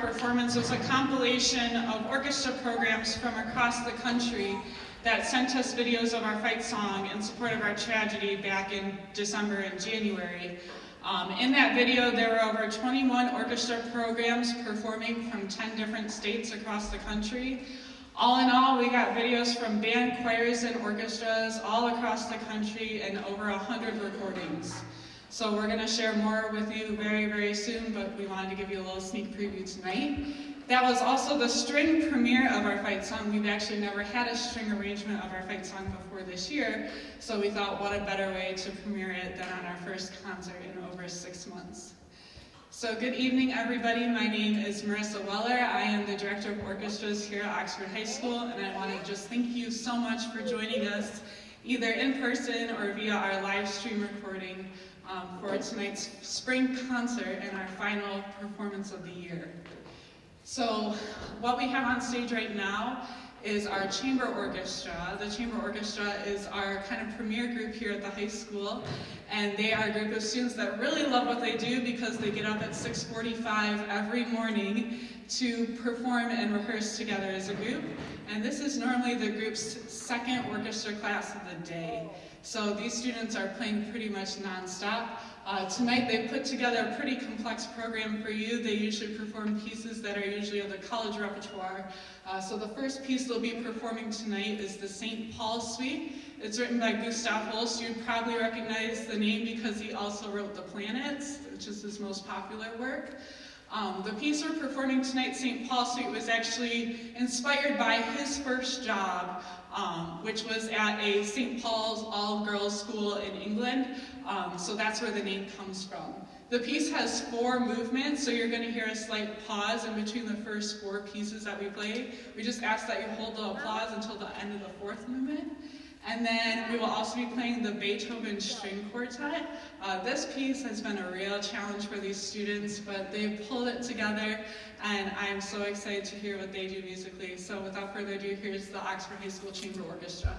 Performance was a compilation of orchestra programs from across the country that sent us videos of our fight song in support of our tragedy back in December and January. In that video, there were over 21 orchestra programs performing from 10 different states across the country. All in all, we got videos from band, choirs, and orchestras all across the country and over 100 recordings. So we're going to share more with you very, very soon, but we wanted to give you a little sneak preview tonight. That was also the string premiere of our fight song. We've actually never had a string arrangement of our fight song before this year, so we thought what a better way to premiere it than on our first concert in over 6 months. So good evening, everybody. My name is Marissa Weller. I am the Director of Orchestras here at Oxford High School, and I want to just thank you so much for joining us, either in person or via our live stream recording, for tonight's spring concert and our final performance of the year. So what we have on stage right now is our Chamber Orchestra. The Chamber Orchestra is our kind of premier group here at the high school, and they are a group of students that really love what they do because they get up at 6:45 every morning to perform and rehearse together as a group. And this is normally the group's second orchestra class of the day. So these students are playing pretty much non-stop. Tonight they put together a pretty complex program for you. They usually perform pieces that are usually of the college repertoire. So the first piece they'll be performing tonight is the St. Paul Suite. It's written by Gustav Holst. You'd probably recognize the name because he also wrote The Planets, which is his most popular work. The piece we're performing tonight, St. Paul Suite, was actually inspired by his first job, which was at a St. Paul's all-girls school in England. So that's where the name comes from. The piece has 4 movements, so you're going to hear a slight pause in between the first 4 pieces that we play. We just ask that you hold the applause until the end of the 4th movement. And then we will also be playing the Beethoven String Quartet. This piece has been a real challenge for these students, but they've pulled it together, and I am so excited to hear what they do musically. So without further ado, here's the Oxford High School Chamber Orchestra.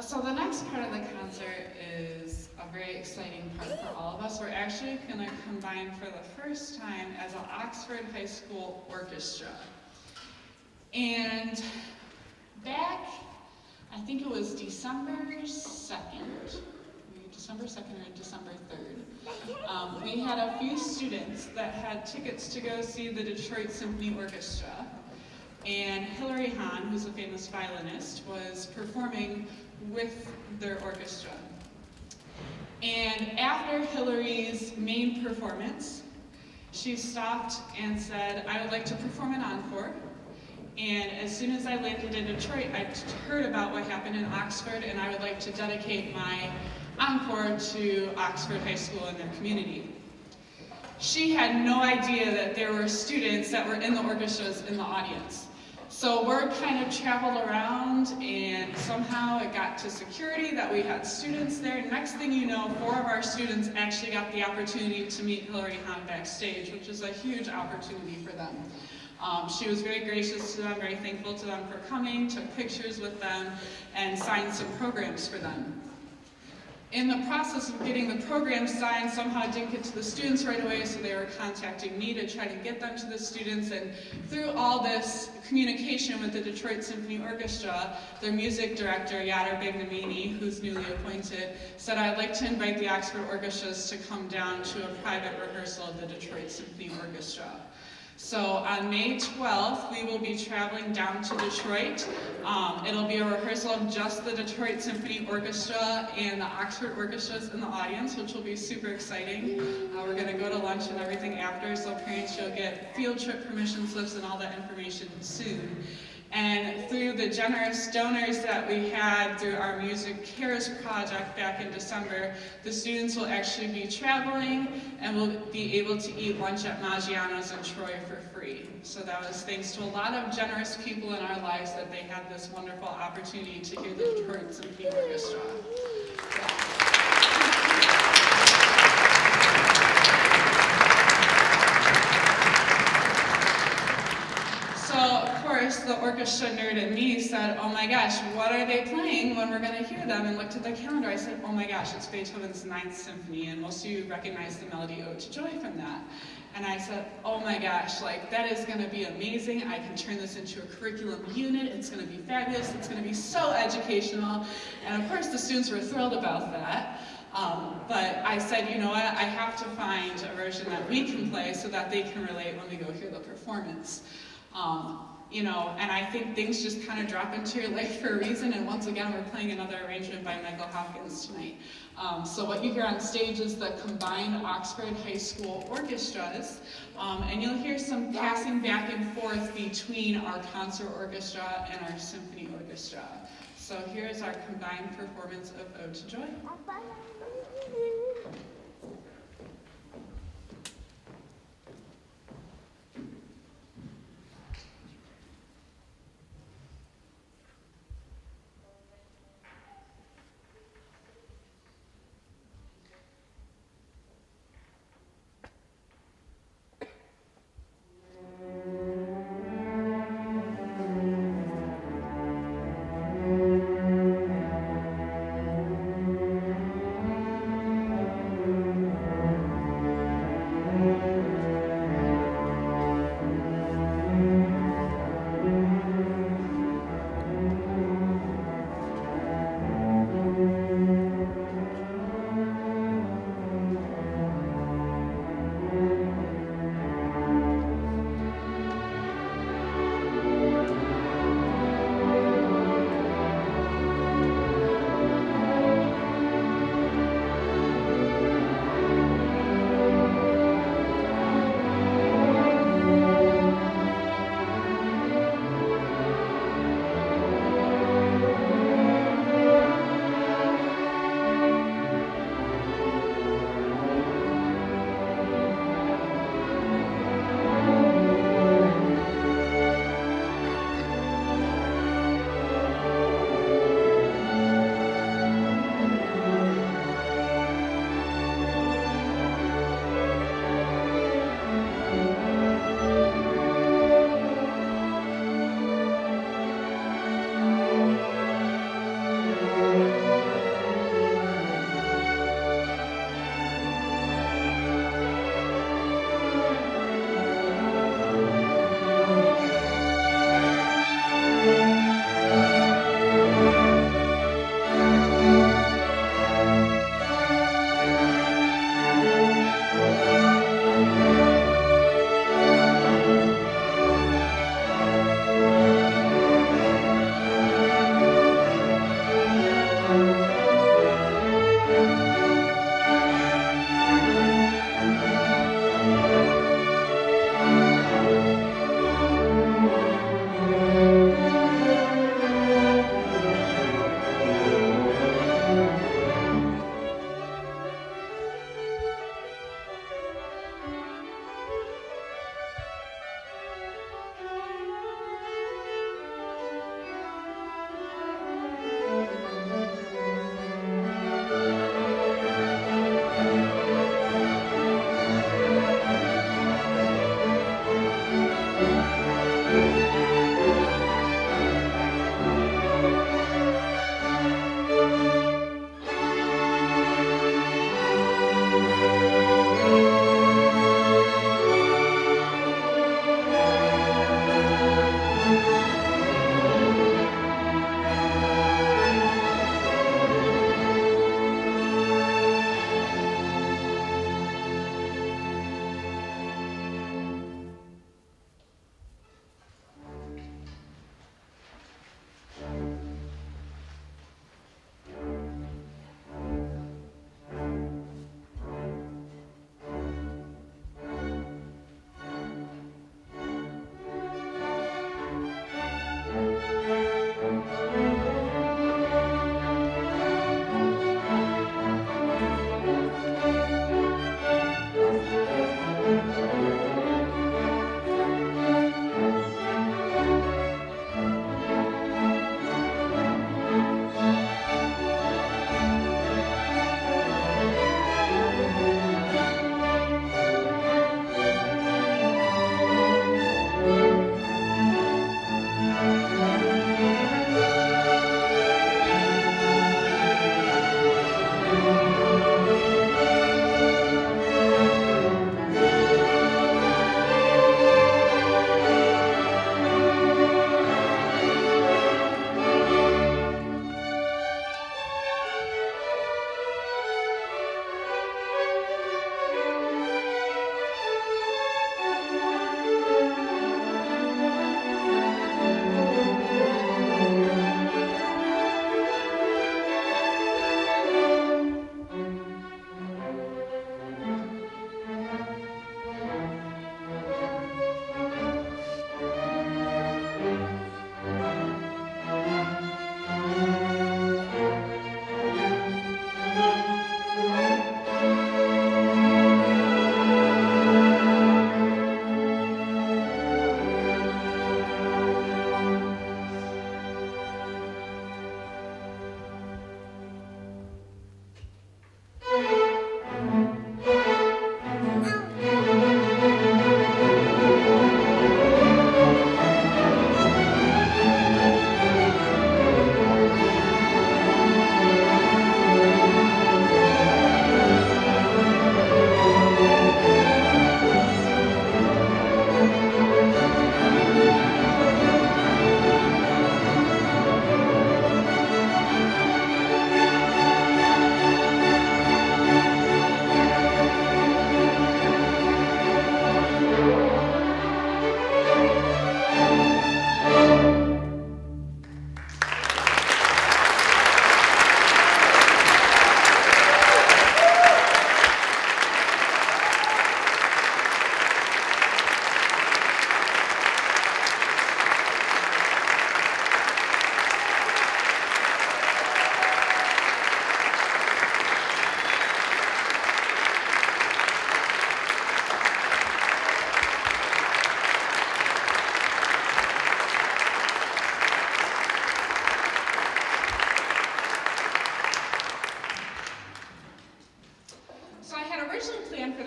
So the next part of the concert is a very exciting part for all of us. We're actually going to combine for the first time as an Oxford High School orchestra. And back, I think it was December 2nd or December 3rd, we had a few students that had tickets to go see the Detroit Symphony Orchestra. And Hilary Hahn, who's a famous violinist, was performing with their orchestra. And after Hilary's main performance, she stopped and said, "I would like to perform an encore." And as soon as I landed in Detroit, I heard about what happened in Oxford, and I would like to dedicate my encore to Oxford High School and their community. She had no idea that there were students that were in the orchestras in the audience. So word kind of traveled around, and somehow it got to security that we had students there. Next thing you know, 4 of our students actually got the opportunity to meet Hilary Hahn backstage, which is a huge opportunity for them. She was very gracious to them, very thankful to them for coming, took pictures with them, and signed some programs for them. In the process of getting the program signed, somehow it didn't get to the students right away, so they were contacting me to try to get them to the students. And through all this communication with the Detroit Symphony Orchestra, their music director, Yadar Begnamini, who's newly appointed, said, "I'd like to invite the Oxford orchestras to come down to a private rehearsal of the Detroit Symphony Orchestra." So on May 12th, we will be traveling down to Detroit. It'll be a rehearsal of just the Detroit Symphony Orchestra and the Oxford orchestras in the audience, which will be super exciting. We're going to go to lunch and everything after, so parents, you'll get field trip permission slips and all that information soon. And through the generous donors that we had through our Music Cares project back in December, the students will actually be traveling and will be able to eat lunch at Maggiano's in Troy for free. So that was thanks to a lot of generous people in our lives that they had this wonderful opportunity to hear the Detroit Symphony Orchestra. The orchestra nerd in me said, "Oh my gosh, what are they playing when we're going to hear them?" And looked at the calendar. I said, "Oh my gosh, it's Beethoven's 9th Symphony, and most of you recognize the melody Ode to Joy from that." And I said, "Oh my gosh, like that is going to be amazing. I can turn this into a curriculum unit. It's going to be fabulous. It's going to be so educational." And of course, the students were thrilled about that. But I said, you know what, I have to find a version that we can play so that they can relate when we go hear the performance. You know, and I think things just kind of drop into your life for a reason, and once again, we're playing another arrangement by Michael Hopkins tonight. So what you hear on stage is the combined Oxford High School orchestras, and you'll hear some passing back and forth between our concert orchestra and our symphony orchestra. So here's our combined performance of Ode to Joy.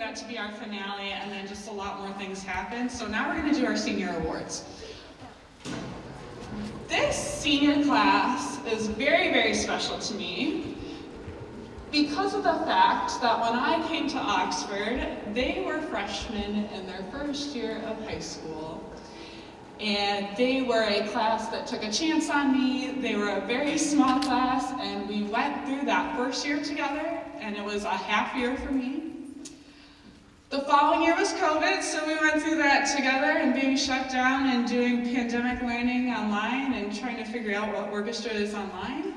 that to be our finale, and then just a lot more things happened. So now we're going to do our senior awards. This senior class is very, very special to me because of the fact that when I came to Oxford, they were freshmen in their first year of high school. And they were a class that took a chance on me. They were a very small class, and we went through that first year together, and it was a half year for me. The following year was COVID, so we went through that together and being shut down and doing pandemic learning online and trying to figure out what orchestra is online.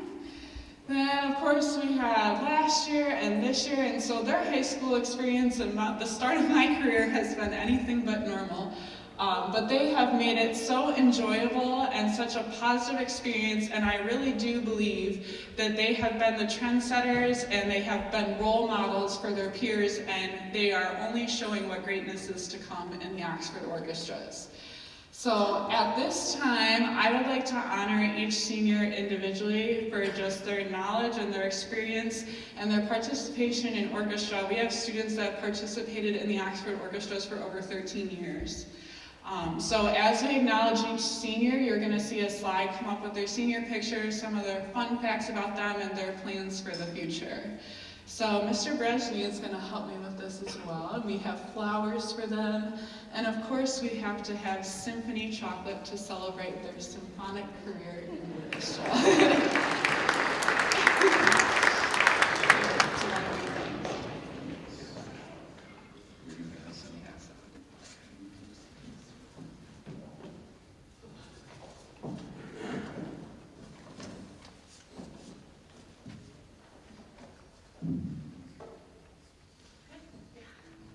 Then, of course, we had last year and this year, and so their high school experience and the start of my career has been anything but normal. But they have made it so enjoyable and such a positive experience, and I really do believe that they have been the trendsetters and they have been role models for their peers, and they are only showing what greatness is to come in the Oxford orchestras. So at this time, I would like to honor each senior individually for just their knowledge and their experience and their participation in orchestra. We have students that have participated in the Oxford orchestras for over 13 years. So as we acknowledge each senior, you're going to see a slide come up with their senior pictures, some of their fun facts about them, and their plans for the future. So Mr. Brezhny is going to help me with this as well. We have flowers for them, and of course we have to have symphony chocolate to celebrate their symphonic career in orchestra.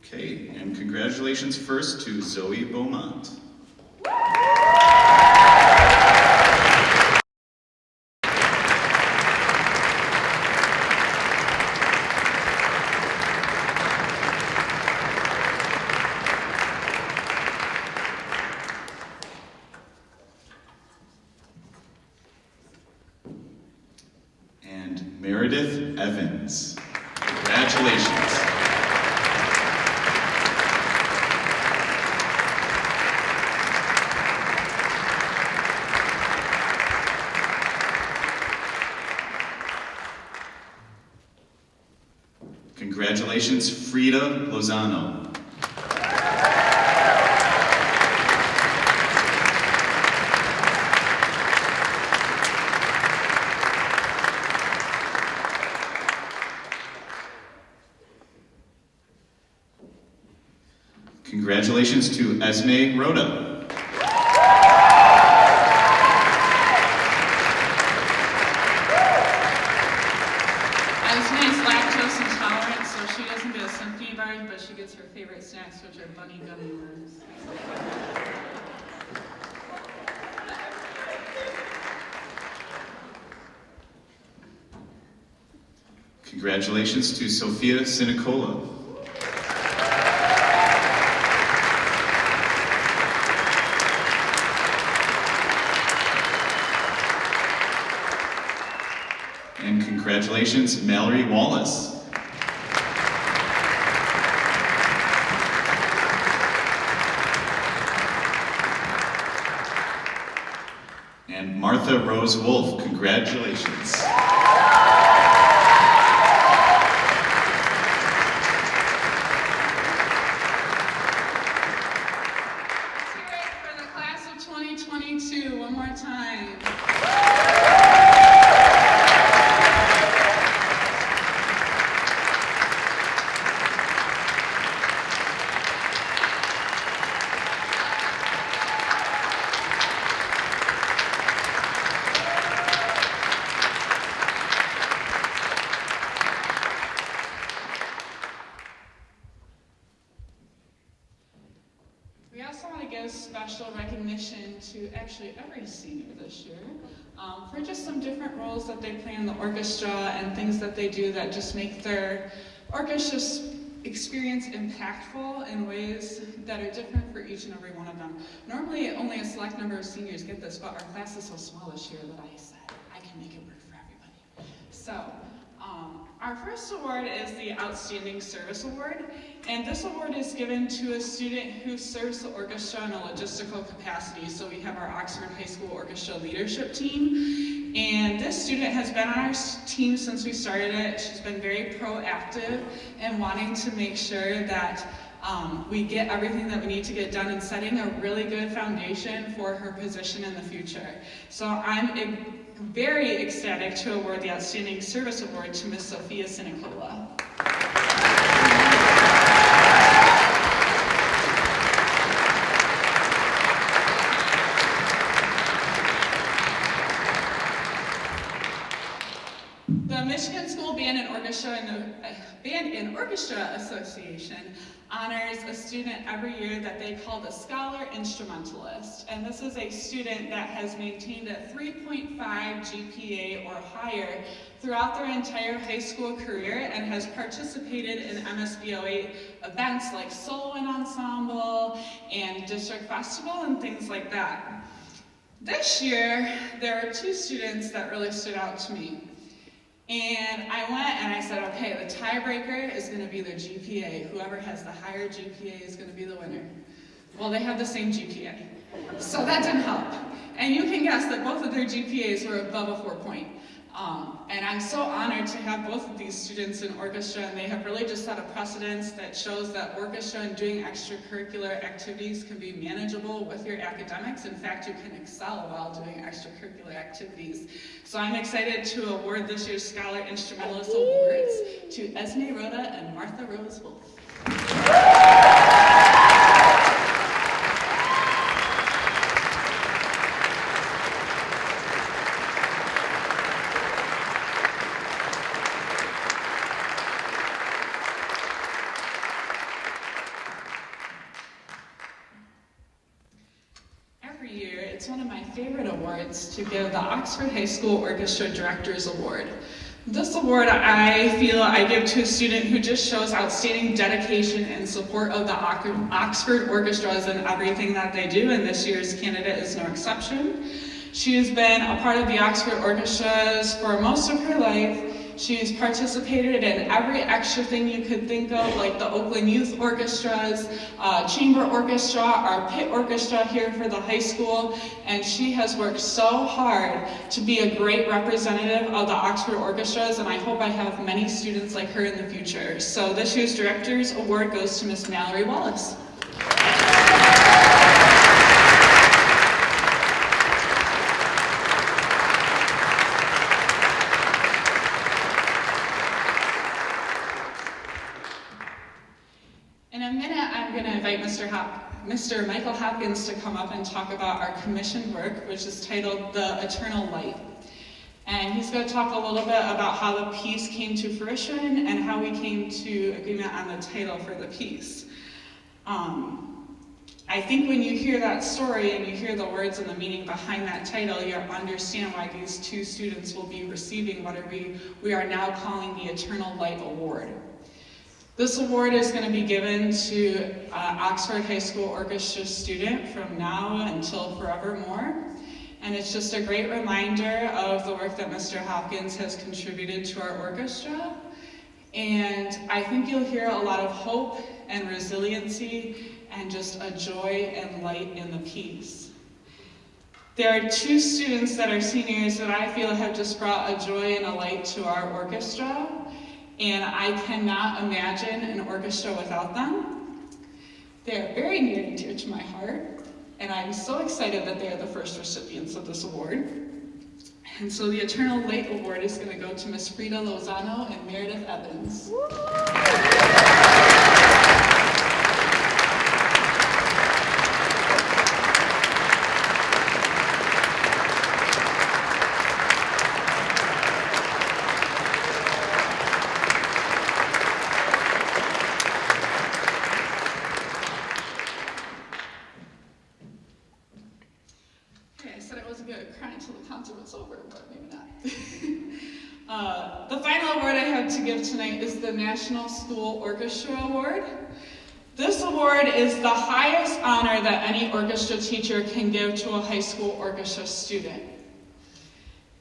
Okay, and congratulations first to Zoe Beaumont. And Meredith Evans. Congratulations. Congratulations, Frida Lozano. Congratulations to Esme Rhoda. But she gets her favorite snacks, which are bunny gummy worms. Congratulations to Sophia Sinicola. And congratulations, Mallory Wallace. And Martha Rose Wolf, congratulations. Let's hear it for the class of 2022 one more time. We also want to give special recognition to actually every senior this year for just some different roles that they play in the orchestra and things that they do that just make their orchestra experience impactful in ways that are different for each and every one of them. Normally only a select number of seniors get this, but our class is so small this year that I said I can make it work for everybody. So Our first award is the Outstanding Service Award, and this award is given to a student who serves the orchestra in a logistical capacity. So we have our Oxford High School Orchestra leadership team, and this student has been on our team since we started it. She's been very proactive in wanting to make sure that we get everything that we need to get done and setting a really good foundation for her position in the future. So I'm very ecstatic to award the Outstanding Service Award to Miss Sophia Sinicola. The Michigan School Band and Orchestra Association honors a student every year that they call the Scholar Instrumentalist. And this is a student that has maintained a 3.5 GPA or higher throughout their entire high school career and has participated in MSBOA events like solo and ensemble and district festival and things like that. This year, there were two students that really stood out to me. And I went and I said, okay, the tiebreaker is going to be their GPA. Whoever has the higher GPA is going to be the winner. Well, they have the same GPA, so that didn't help. And you can guess that both of their GPAs were above a 4-point. And I'm so honored to have both of these students in orchestra, and they have really just set a precedence that shows that orchestra and doing extracurricular activities can be manageable with your academics. In fact, you can excel while doing extracurricular activities. So I'm excited to award this year's Scholar Instrumentalist Awards to Esme Rhoda and Martha Rose Wolf. It's one of my favorite awards to give the Oxford High School Orchestra Directors Award. This award I feel I give to a student who just shows outstanding dedication and support of the Oxford Orchestras and everything that they do, and this year's candidate is no exception. She has been a part of the Oxford Orchestras for most of her life. She's participated in every extra thing you could think of, like the Oakland Youth Orchestras, Chamber Orchestra, our pit orchestra here for the high school, and she has worked so hard to be a great representative of the Oxford Orchestras, and I hope I have many students like her in the future. So this year's Director's Award goes to Miss Mallory Wallace. In a minute, I'm going to invite Mr. Michael Hopkins to come up and talk about our commissioned work, which is titled The Eternal Light. And he's going to talk a little bit about how the piece came to fruition and how we came to agreement on the title for the piece. I think when you hear that story and you hear the words and the meaning behind that title, you'll understand why these two students will be receiving what we are now calling the Eternal Light Award. This award is going to be given to Oxford High School Orchestra student from now until forevermore. And it's just a great reminder of the work that Mr. Hopkins has contributed to our orchestra. And I think you'll hear a lot of hope and resiliency and just a joy and light in the piece. There are two students that are seniors that I feel have just brought a joy and a light to our orchestra. And I cannot imagine an orchestra without them. They are very near and dear to my heart, and I'm so excited that they are the first recipients of this award. And so the Eternal Light Award is going to go to Miss Frida Lozano and Meredith Evans. The final award I have to give tonight is the National School Orchestra Award. This award is the highest honor that any orchestra teacher can give to a high school orchestra student.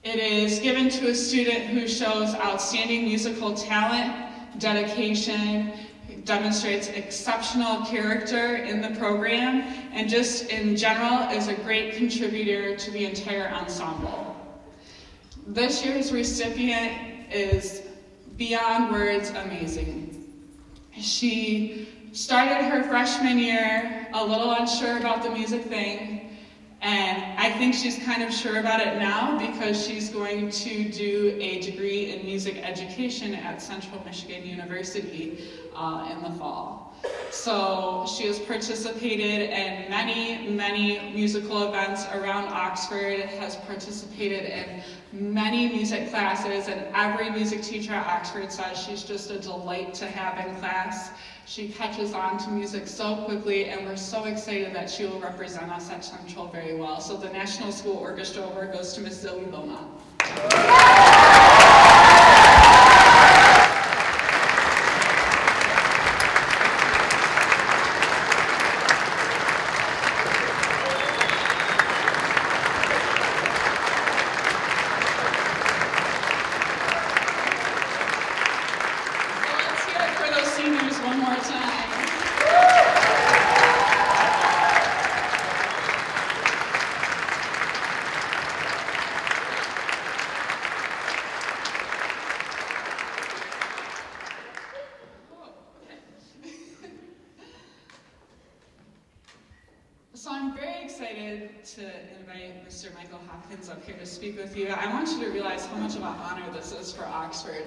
It is given to a student who shows outstanding musical talent, dedication, demonstrates exceptional character in the program, and just in general is a great contributor to the entire ensemble. This year's recipient is beyond words amazing. She started her freshman year a little unsure about the music thing, and I think she's kind of sure about it now because she's going to do a degree in music education at Central Michigan University in the fall. So she has participated in many musical events around Oxford, has participated in many music classes, and every music teacher at Oxford says she's just a delight to have in class. She catches on to music so quickly, and we're so excited that she will represent us at Central very well. So the National School Orchestra Award goes to Miss Zoe Beaumont. So I'm very excited to invite Mr. Michael Hopkins up here to speak with you. I want you to realize how much of an honor this is for Oxford.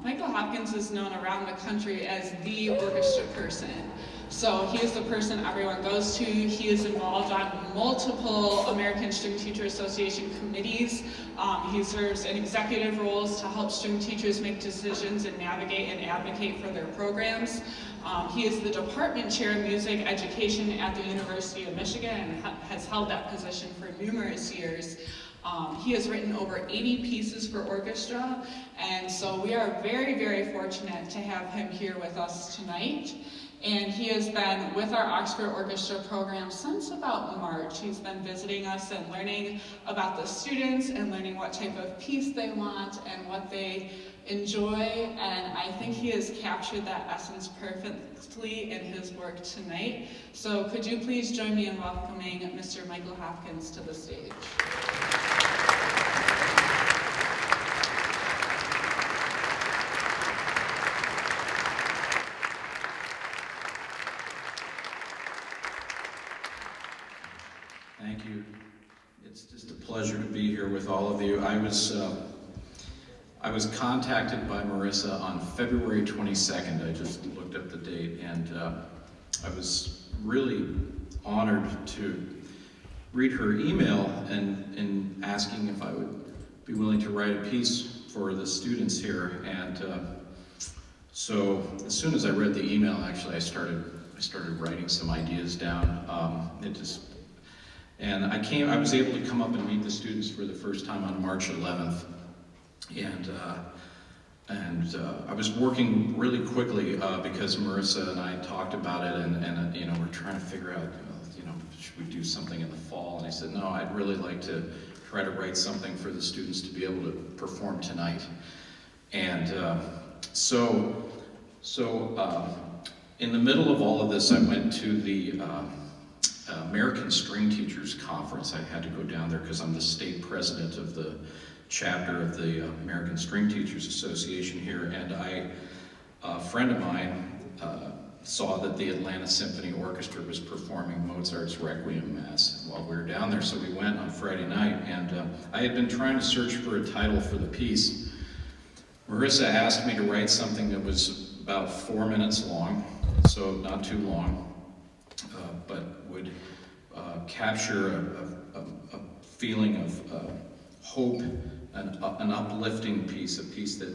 Michael Hopkins is known around the country as the orchestra person. So he is the person everyone goes to. He is involved on multiple American String Teacher Association committees. He serves in executive roles to help string teachers make decisions and navigate and advocate for their programs. He is the department chair of music education at the University of Michigan and has held that position for numerous years. He has written over 80 pieces for orchestra, and so we are very fortunate to have him here with us tonight. And he has been with our Oxford Orchestra program since about March. He's been visiting us and learning about the students and learning what type of piece they want and what they enjoy. And I think he has captured that essence perfectly in his work tonight. So could you please join me in welcoming Mr. Michael Hopkins to the stage. Thank you. It's just a pleasure to be here with all of you. I was contacted by Marissa on February 22nd. I just looked up the date, and I was really honored to read her email and asking if I would be willing to write a piece for the students here. And so as soon as I read the email, actually, I started writing some ideas down. And I was able to come up and meet the students for the first time on March 11th. And I was working really quickly because Marissa and I talked about it, and you know, we're trying to figure out, you know, should we do something in the fall? And I said, no, I'd really like to try to write something for the students to be able to perform tonight. And so in the middle of all of this, I went to the American String Teachers Conference. I had to go down there because I'm the state president of the chapter of the American String Teachers Association here, and a friend of mine saw that the Atlanta Symphony Orchestra was performing Mozart's Requiem Mass while we were down there, so we went on Friday night, and I had been trying to search for a title for the piece. Marissa asked me to write something that was about 4 minutes long, so not too long, but would capture a feeling of hope, an uplifting piece, a piece that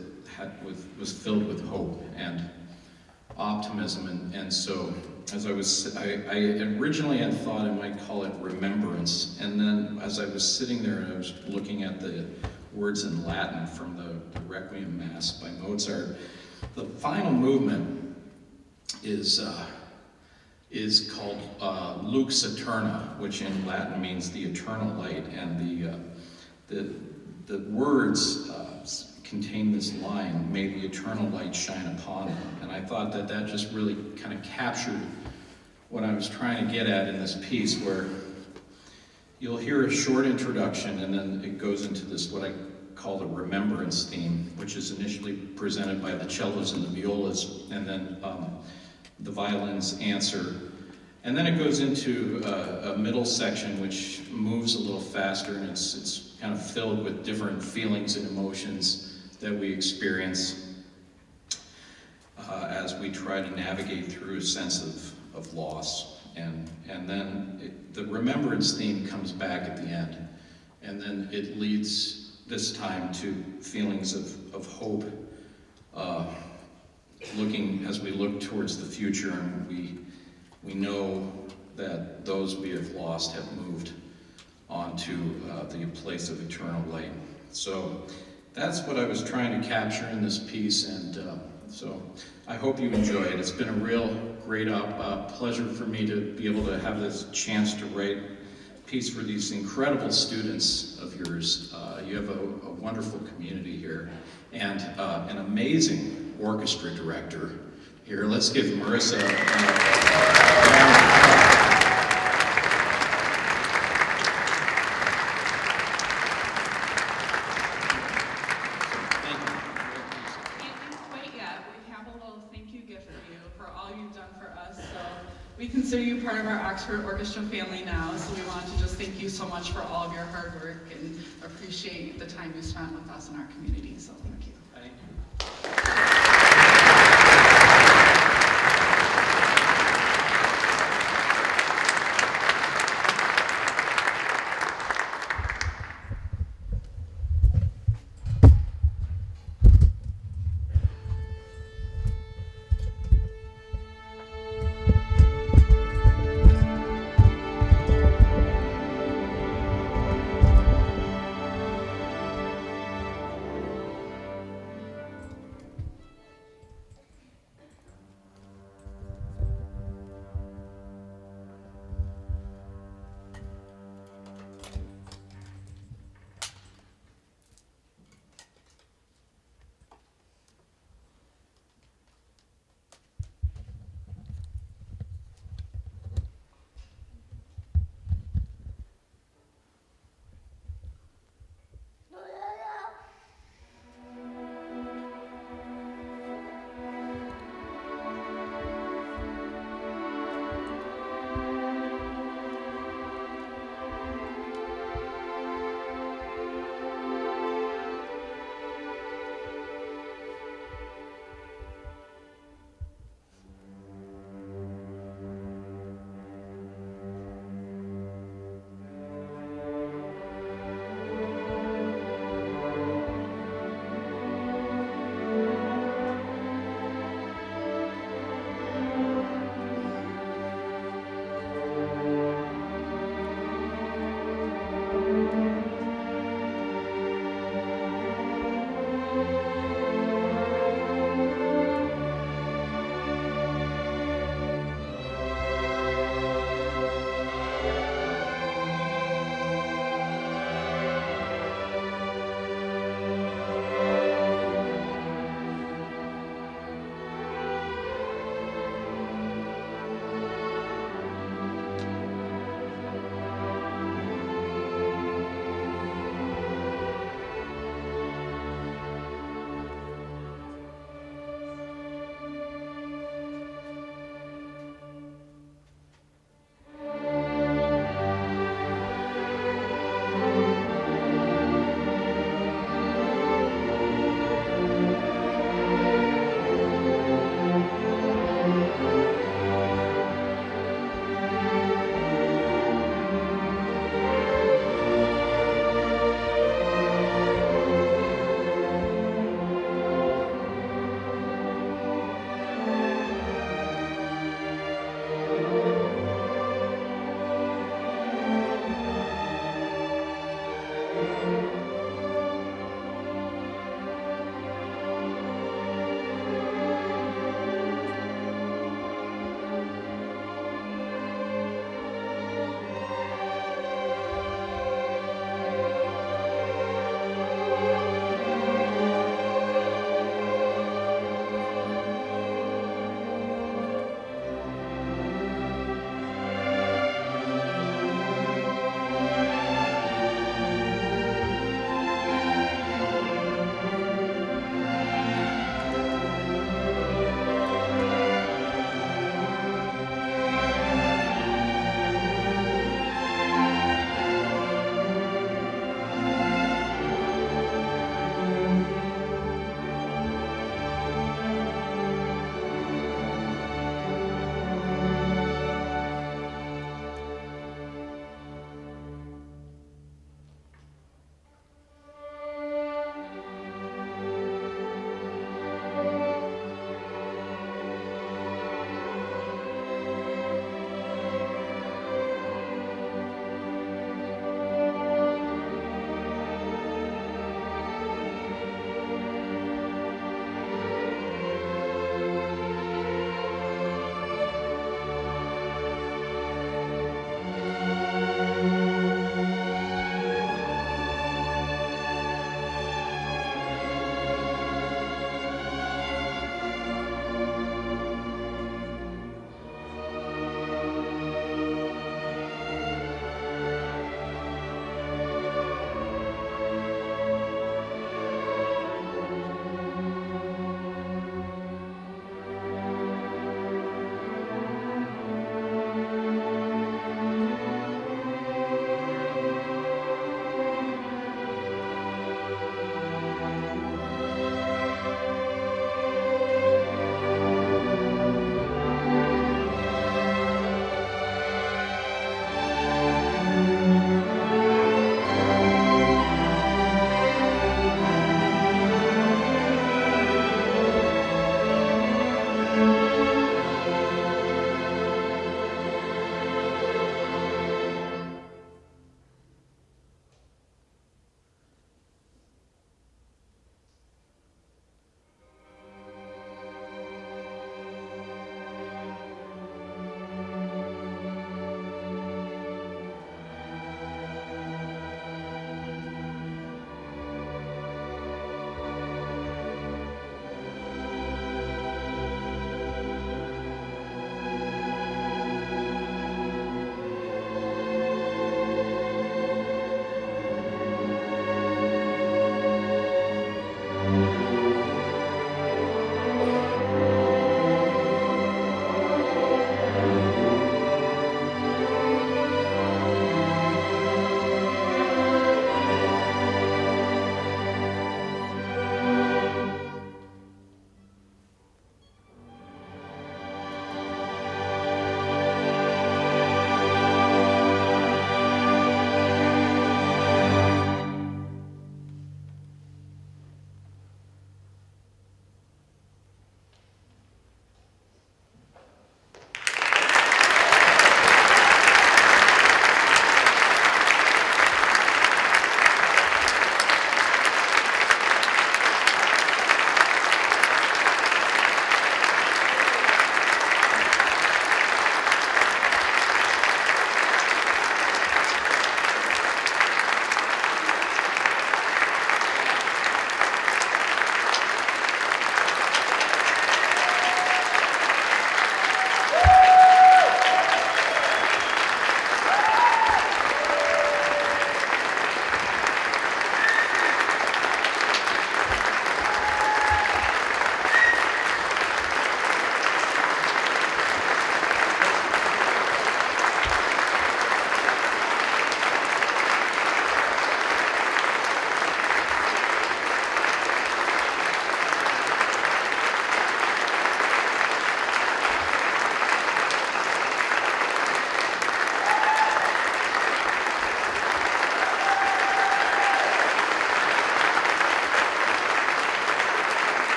was filled with hope and optimism. And so as I originally had thought I might call it Remembrance, and then as I was sitting there and I was looking at the words in Latin from the Requiem Mass by Mozart, the final movement is called Lux Saturna, which in Latin means the eternal light, and the words contain this line, "May the eternal light shine upon them." And I thought that that just really kind of captured what I was trying to get at in this piece, where you'll hear a short introduction and then it goes into this, what I call the remembrance theme, which is initially presented by the cellos and the violas, and then the violins answer. And then it goes into a middle section which moves a little faster, and it's kind of filled with different feelings and emotions that we experience as we try to navigate through a sense of loss. And then the remembrance theme comes back at the end. And then it leads this time to feelings of hope, as we look towards the future, and we know that those we have lost have moved on to the place of eternal light. So that's what I was trying to capture in this piece, and so I hope you enjoy it. It's been a real great pleasure for me to be able to have this chance to write a piece for these incredible students of yours. You have a wonderful community here, and an amazing orchestra director here. Let's give Marissa a round of applause. We consider you part of our Oxford Orchestra family now, so we want to just thank you so much for all of your hard work and appreciate the time you spent with us in our community, so thank you. Thank you.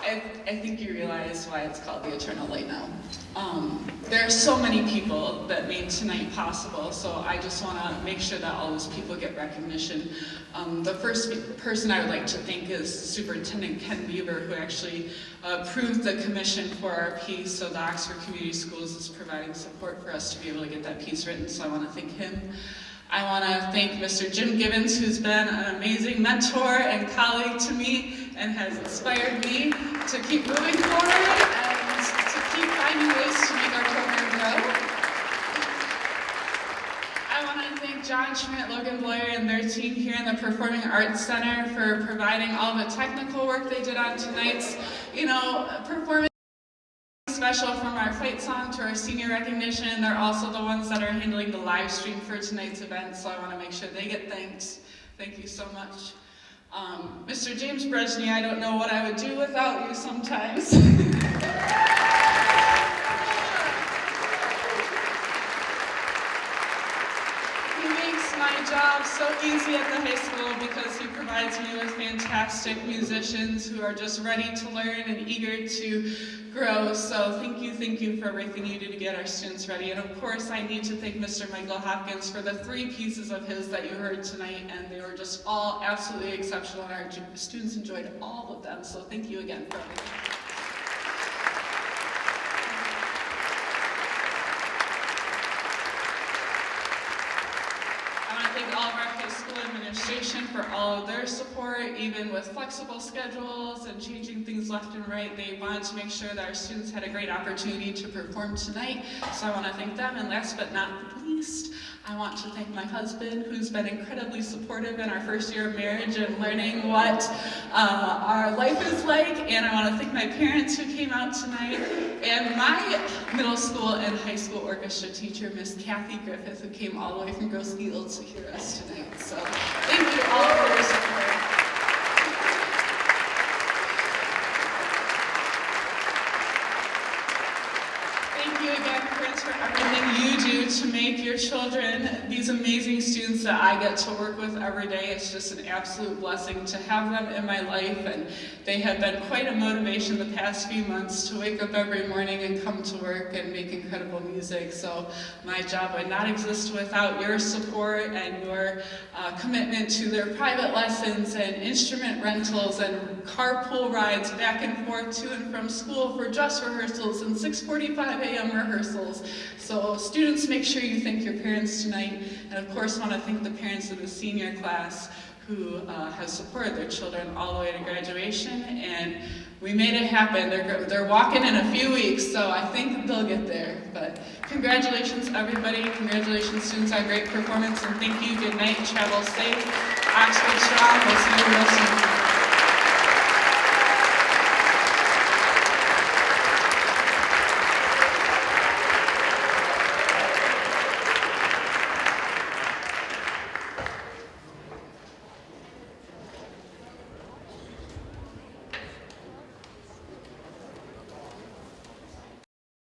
I think you realize why it's called the Eternal Light now. There are so many people that made tonight possible, so I just want to make sure that all those people get recognition. The first person I would like to thank is Superintendent Ken Bieber, who actually approved the commission for our piece, so the Oxford Community Schools is providing support for us to be able to get that piece written, so I want to thank him. I want to thank Mr. Jim Gibbons, who's been an amazing mentor and colleague to me and has inspired me to keep moving forward and to keep finding ways to make our program grow. I want to thank John Schmidt, Logan Blair, and their team here in the Performing Arts Center for providing all the technical work they did on tonight's, performance. Special from our fight song to our senior recognition. They're also the ones that are handling the live stream for tonight's event, so I want to make sure they get thanked. Thank you so much. Mr. James Brezhny, I don't know what I would do without you sometimes. He makes my job so easy at the high school because he provides me with fantastic musicians who are just ready to learn and eager to grow. So thank you for everything you do to get our students ready. And of course, I need to thank Mr. Michael Hopkins for the 3 pieces of his that you heard tonight, and they were just all absolutely exceptional, and our students enjoyed all of them. So thank you again for everything. All of our high school administration for all of their support, even with flexible schedules and changing things left and right. They wanted to make sure that our students had a great opportunity to perform tonight, so I want to thank them. And last but not least, I want to thank my husband, who's been incredibly supportive in our first year of marriage and learning what our life is like. And I want to thank my parents who came out tonight, and my middle school and high school orchestra teacher, Miss Kathy Griffith, who came all the way from Grosse Ile to hear us tonight. So thank you all for your support. Thank you again, Chris, for everything you do to make your children these amazing students that I get to work with every day. It's just an absolute blessing to have them in my life, and they have been quite a motivation the past few months to wake up every morning and come to work and make incredible music. So my job would not exist without your support and your commitment to their private lessons and instrument rentals and carpool rides back and forth to and from school for dress rehearsals and 6:45 a.m. rehearsals. So students, make sure you thank your parents tonight, and of course want to thank the parents of the senior class who have supported their children all the way to graduation, and we made it happen. They're walking in a few weeks, so I think they'll get there. But congratulations, everybody. Congratulations, students, on a great performance, and thank you. Good night. Travel safe. Oxford strong. We'll see you real soon.